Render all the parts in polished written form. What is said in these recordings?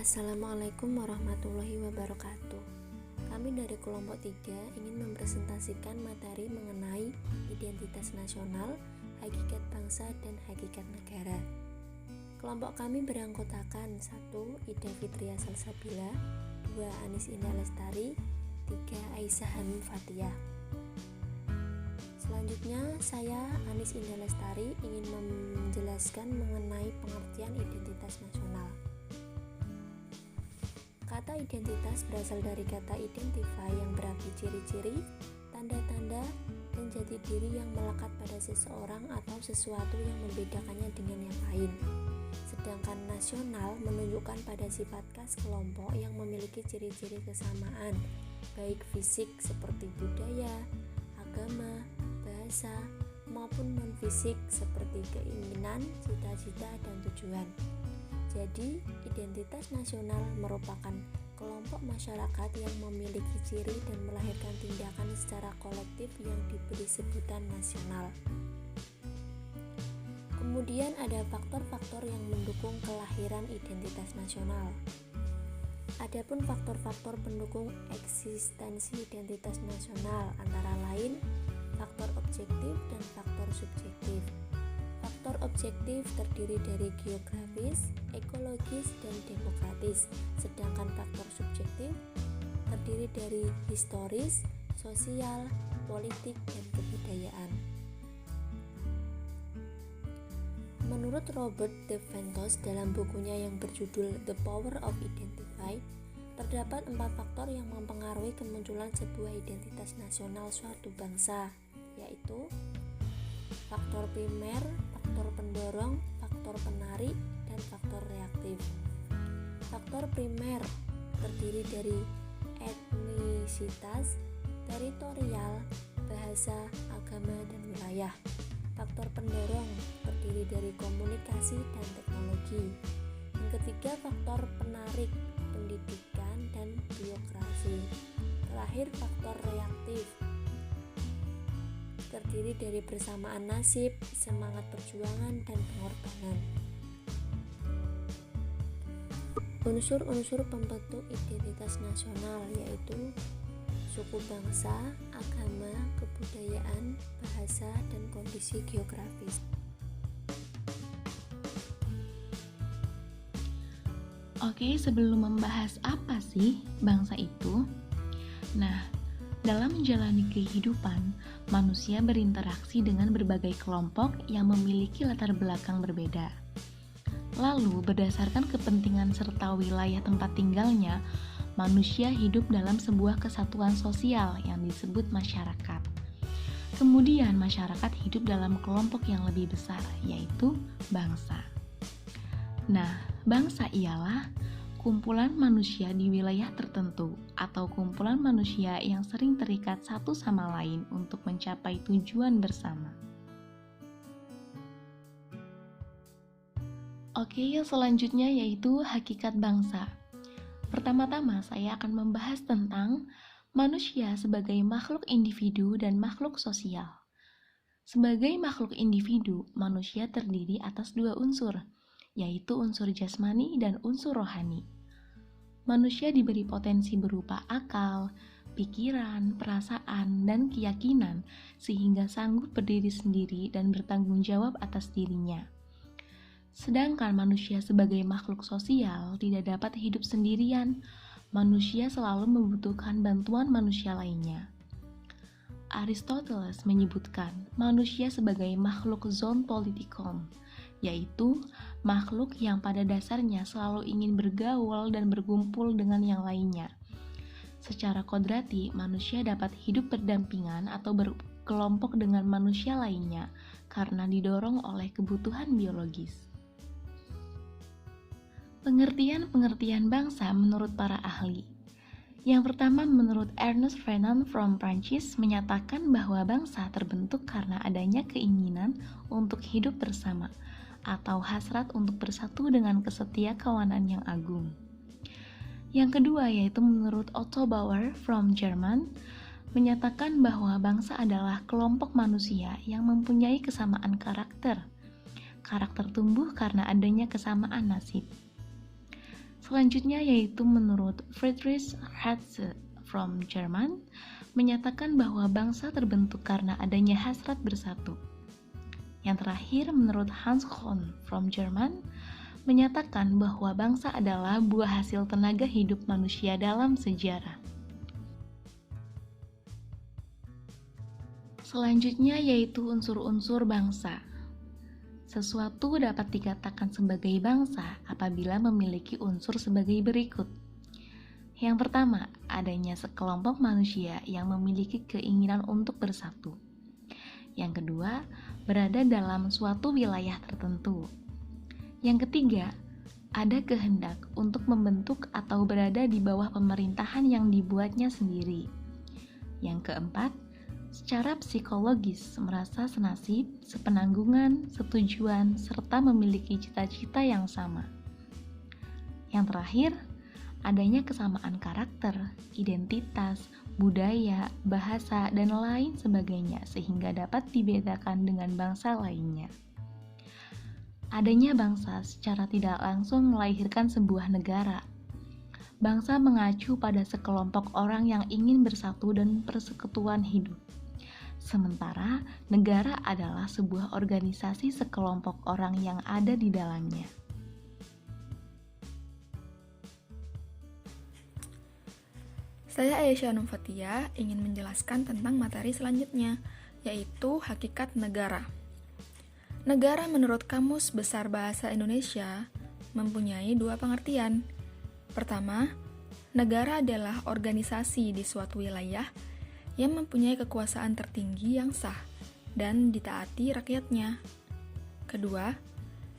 Assalamualaikum warahmatullahi wabarakatuh. Kami dari kelompok 3 ingin mempresentasikan materi mengenai identitas nasional, hakikat bangsa, dan hakikat negara. Kelompok kami beranggotakan 1. Ida Fitria Salsabila, 2. Anis Indah Lestari, 3. Aisyah Hanum Fathia. Selanjutnya, saya Anis Indah Lestari ingin menjelaskan mengenai pengertian identitas nasional. Kata identitas berasal dari kata identify yang berarti ciri-ciri, tanda-tanda, dan jati diri yang melekat pada seseorang atau sesuatu yang membedakannya dengan yang lain. Sedangkan nasional menunjukkan pada sifat khas kelompok yang memiliki ciri-ciri kesamaan, baik fisik seperti budaya, agama, bahasa, maupun non-fisik seperti keinginan, cita-cita, dan tujuan. Jadi, identitas nasional merupakan kelompok masyarakat yang memiliki ciri dan melahirkan tindakan secara kolektif yang diberi sebutan nasional. Kemudian ada faktor-faktor yang mendukung kelahiran identitas nasional. Adapun faktor-faktor pendukung eksistensi identitas nasional antara lain faktor objektif dan faktor subjektif. Faktor objektif terdiri dari geografis, ekologis, dan demokratis, sedangkan faktor subjektif terdiri dari historis, sosial, politik, dan kebudayaan. Menurut Robert De Ventos dalam bukunya yang berjudul The Power of Identify, terdapat 4 faktor yang mempengaruhi kemunculan sebuah identitas nasional suatu bangsa, yaitu faktor primer, faktor pendorong, faktor penarik, dan faktor reaktif. Faktor primer terdiri dari etnisitas, teritorial, bahasa, agama, dan wilayah. Faktor pendorong terdiri dari komunikasi dan teknologi. Yang ketiga, faktor penarik, pendidikan, dan birokrasi. Terakhir, faktor reaktif terdiri dari persamaan nasib, semangat perjuangan, dan pengorbanan. Unsur-unsur pembentuk identitas nasional yaitu suku bangsa, agama, kebudayaan, bahasa, dan kondisi geografis. Oke, sebelum membahas apa sih bangsa itu? Nah, dalam menjalani kehidupan, manusia berinteraksi dengan berbagai kelompok yang memiliki latar belakang berbeda. Lalu, berdasarkan kepentingan serta wilayah tempat tinggalnya, manusia hidup dalam sebuah kesatuan sosial yang disebut masyarakat. Kemudian, masyarakat hidup dalam kelompok yang lebih besar, yaitu bangsa. Nah, bangsa ialah kumpulan manusia di wilayah tertentu atau kumpulan manusia yang sering terikat satu sama lain untuk mencapai tujuan bersama. Oke, selanjutnya yaitu hakikat bangsa. Pertama-tama saya akan membahas tentang manusia sebagai makhluk individu dan makhluk sosial. Sebagai makhluk individu, manusia terdiri atas 2 unsur, yaitu unsur jasmani dan unsur rohani. Manusia diberi potensi berupa akal, pikiran, perasaan, dan keyakinan sehingga sanggup berdiri sendiri dan bertanggung jawab atas dirinya. Sedangkan manusia sebagai makhluk sosial tidak dapat hidup sendirian. Manusia selalu membutuhkan bantuan manusia lainnya. Aristoteles menyebutkan manusia sebagai makhluk zoon politikon, yaitu makhluk yang pada dasarnya selalu ingin bergaul dan berkumpul dengan yang lainnya. Secara kodrati, manusia dapat hidup berdampingan atau berkelompok dengan manusia lainnya karena didorong oleh kebutuhan biologis. Pengertian-pengertian bangsa menurut para ahli. Yang pertama, menurut Ernest Renan from Prancis menyatakan bahwa bangsa terbentuk karena adanya keinginan untuk hidup bersama atau hasrat untuk bersatu dengan kesetiakawanan yang agung. Yang kedua yaitu menurut Otto Bauer from Jerman menyatakan bahwa bangsa adalah kelompok manusia yang mempunyai kesamaan karakter. Karakter tumbuh karena adanya kesamaan nasib. Selanjutnya yaitu menurut Friedrich Hertz from German, menyatakan bahwa bangsa terbentuk karena adanya hasrat bersatu. Yang terakhir menurut Hans Kohn from German, menyatakan bahwa bangsa adalah buah hasil tenaga hidup manusia dalam sejarah. Selanjutnya yaitu unsur-unsur bangsa. Sesuatu dapat dikatakan sebagai bangsa apabila memiliki unsur sebagai berikut. Yang pertama, adanya sekelompok manusia yang memiliki keinginan untuk bersatu. Yang kedua, berada dalam suatu wilayah tertentu. Yang ketiga, ada kehendak untuk membentuk atau berada di bawah pemerintahan yang dibuatnya sendiri. Yang keempat, secara psikologis merasa senasib, sepenanggungan, setujuan, serta memiliki cita-cita yang sama. Yang terakhir, adanya kesamaan karakter, identitas, budaya, bahasa, dan lain sebagainya sehingga dapat dibedakan dengan bangsa lainnya. Adanya bangsa secara tidak langsung melahirkan sebuah negara. Bangsa mengacu pada sekelompok orang yang ingin bersatu dan persekutuan hidup. Sementara negara adalah sebuah organisasi sekelompok orang yang ada di dalamnya. Saya Aisyah Fathia ingin menjelaskan tentang materi selanjutnya, yaitu hakikat negara. Negara menurut Kamus Besar Bahasa Indonesia mempunyai dua pengertian. Pertama, negara adalah organisasi di suatu wilayah yang mempunyai kekuasaan tertinggi yang sah dan ditaati rakyatnya. Kedua,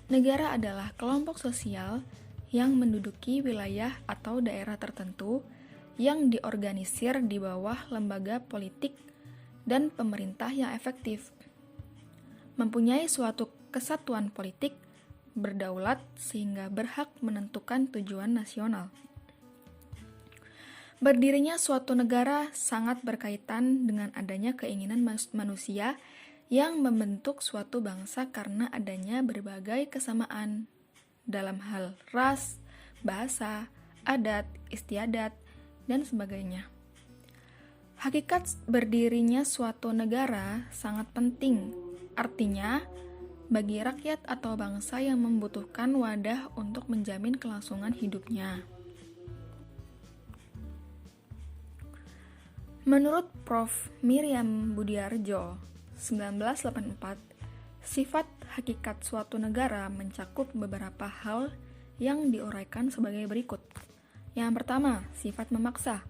negara adalah kelompok sosial yang menduduki wilayah atau daerah tertentu yang diorganisir di bawah lembaga politik dan pemerintah yang efektif, mempunyai suatu kesatuan politik, berdaulat sehingga berhak menentukan tujuan nasional. Berdirinya suatu negara sangat berkaitan dengan adanya keinginan manusia yang membentuk suatu bangsa karena adanya berbagai kesamaan dalam hal ras, bahasa, adat, istiadat, dan sebagainya. Hakikat berdirinya suatu negara sangat penting, artinya bagi rakyat atau bangsa yang membutuhkan wadah untuk menjamin kelangsungan hidupnya. Menurut Prof. Miriam Budiarjo, 1984, sifat hakikat suatu negara mencakup beberapa hal yang diuraikan sebagai berikut. Yang pertama, sifat memaksa.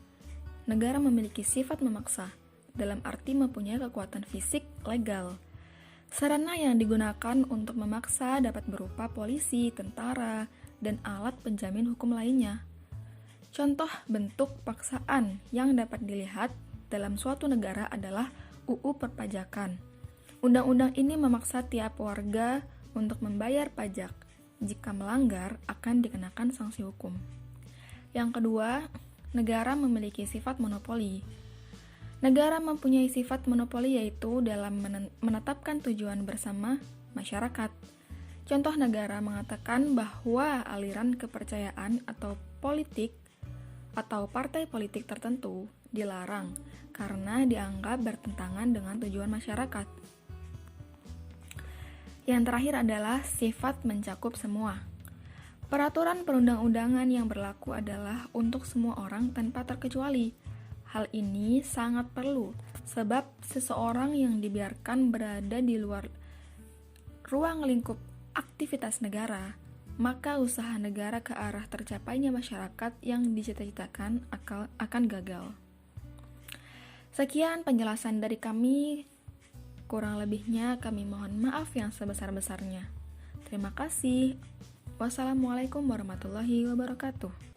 Negara memiliki sifat memaksa, dalam arti mempunyai kekuatan fisik legal. Sarana yang digunakan untuk memaksa dapat berupa polisi, tentara, dan alat penjamin hukum lainnya. Contoh bentuk paksaan yang dapat dilihat dalam suatu negara adalah UU Perpajakan. Undang-undang ini memaksa tiap warga untuk membayar pajak. Jika melanggar, akan dikenakan sanksi hukum. Yang kedua, negara memiliki sifat monopoli. Negara mempunyai sifat monopoli yaitu dalam menetapkan tujuan bersama masyarakat. Contoh negara mengatakan bahwa aliran kepercayaan atau politik atau partai politik tertentu dilarang karena dianggap bertentangan dengan tujuan masyarakat. Yang terakhir adalah sifat mencakup semua. Peraturan perundang-undangan yang berlaku adalah untuk semua orang tanpa terkecuali. Hal ini sangat perlu sebab seseorang yang dibiarkan berada di luar ruang lingkup aktivitas negara, maka usaha negara ke arah tercapainya masyarakat yang dicita-citakan akan gagal. Sekian penjelasan dari kami, kurang lebihnya kami mohon maaf yang sebesar-besarnya. Terima kasih. Wassalamualaikum warahmatullahi wabarakatuh.